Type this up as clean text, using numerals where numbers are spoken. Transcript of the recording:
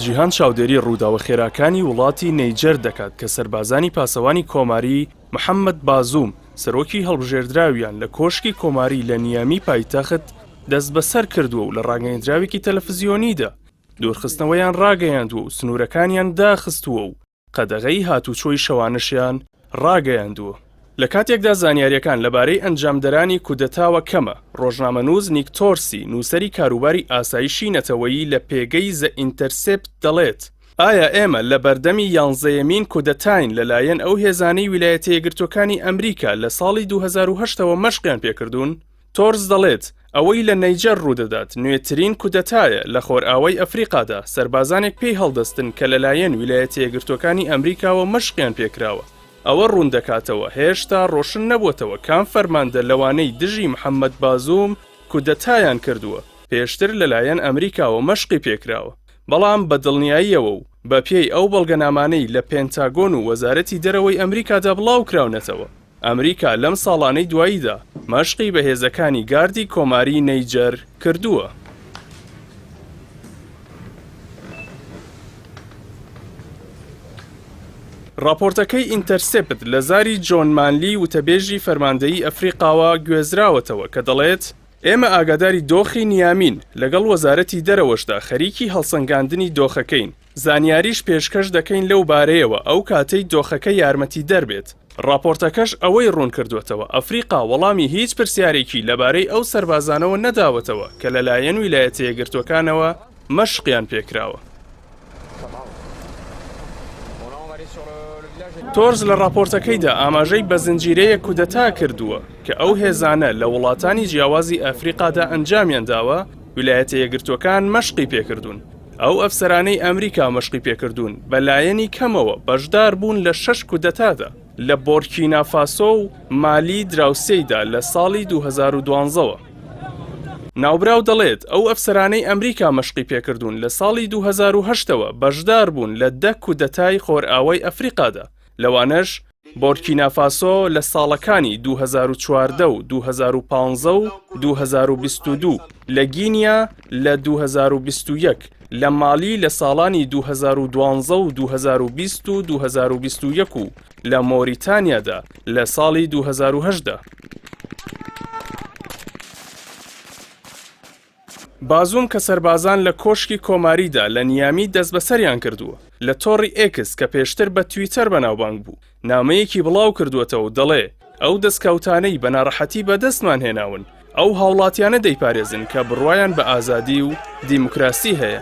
جیهان چاودێری ڕووداوە خێراکانی وڵاتی نەیجەر دەکات کە سەربازانی پاسەوانی کۆماری محەممەد بازووم سەرۆکی هەڵبژێردراویان لە کۆشکی کۆماری لە نیامی پایتەخت دەست بەسەر کردووە و لە ڕاگەیەندراوێکی تەلەڤیزیۆنیدا دوورخستنەوەیان ڕاگەیاندووە و سنوورەکانیان داخستووە و قەدەغەی هاتوچۆی شەوانشیان ڕاگەیاندووە. لە کاتێکدا زانیاریەکان لەبارەی ئەنجامدەرانی کودەتاوە کەمە، ڕۆژنامەنووس نیک تۆرسی نووسەری کاروباری ئاسایشی نەتەوەیی لە پێگەی زە ئینتەرسێپت دەڵێت ئایا ئێمە لە بەردەمی 11مین کودەتاین لەلایەن ئەو هێزانەی ویلایەتە یەکگرتووەکانی ئەمریکا لە ساڵی 2008ەوە مەشقیان پێکردوون؟ تۆرس دەڵێت ئەوەی لە نەیجەر ڕوودەدات نوێترین کودەتایە لە خۆرئاوای ئەفریقادا، سەربازانێک پێی هەڵدەستن کە لەلایەن ویلایەتە یەکگرتووەکانی ئەمریکاوە مەشقیان پێکراوە. ئەوە ڕوون دەکاتەوە هێشتا ڕۆشن نەبووتەوە کام فەرماندە لەوانەی دژی محەممەد بازووم کودەتایان کردووە پێشتر لەلایەن ئەمریکاوە مەشقی پێکراوە. بەڵام بە دڵنیاییەوە و بە پێی ئەو بەڵگەنامانەی لە پێنتاگۆن و وەزارەتی دەرەوەی ئەمریکادا بڵاو کراونەتەوە، ئەمریکا لەم ساڵانەی دواییدا مەشقی بەهێزەکانی گاردی کۆماری نەیجەر کردووە. راپۆرتەکەی ئینتەرسێپت لە زاری جۆن مانلی وتەبێژی فەرماندەیی ئەفریقاوە گوێزراوەتەوە کە دەڵێت ئێمە ئاگاداری دۆخی نیامین لەگەڵ وەزارەتی دەرەوەشدا خەریکی هەڵسەنگاندنی دۆخەکەین، زانیاریش پێشکەش دەکەین لەو بارەیەوە ئەو کاتەی دۆخەکە یارمەتی دەربێت. راپۆرتەکەش ئەوەی ڕوون کردوێتەوە ئەفریقا وەڵامی هیچ پرسیارێکی لەبارەی ئەو سەربازانەوە نەداوەتەوە کە لەلایەن ویلایەتە یەکگرتووەکانەوە مەشقیان پێکراوە. تۆرز لە راپۆرتەکەیدا ئاماژەی بە زنجیرەیە کودەتا کردووە کە ئەو هێزانە لە وڵاتانی جیاوازی ئەفریقادا ئەنجامیان داوە ویلایەتە یەکگرتووەکان مەشقی پێکردوون. ئەو ئەفسەرانەی ئەمریکا مەشقی پێکردوون بەلایەنی کەمەوە بەشدار بوون لە 6 کودەتادا لە بۆرکینا فاسۆ و مالی دراوسێیدا لە ساڵی 2012ەوە. ناوبراو دەڵێت ئەو ئەفسەرانەی ئەمریکا مەشقی پێکردوون لە ساڵی 2008ەوە بەشدار بوون لە 10 کودەتای خۆرئاوای ئەفریقادا، لەوانەش بۆرکینا فاسۆ لە ساڵەکانی 2014 و 2015 و 2022، لە گینیا لە 2021، لە مالی لە ساڵانی 2012 و 2020 و 2021 و لە مۆریتانیادا لە ساڵی 2018. بازووم کە سەربازان لە کۆشکی کۆماریدا لە نیامی دەست بەسەریان کردووە لە تۆڕی ئێکس کە پێشتر بە تویتەر بەناوبانگ بوو، نامەیەکی بڵاو کردووەتەوە و دەڵێ ئەو دەستکەوتانەی بە ناڕەحەتی بەدەستمان هێناون ئەو هاوڵاتیانە دەیپارێزن کە بڕوایان بە ئازادی و دیموکراسی هەیە.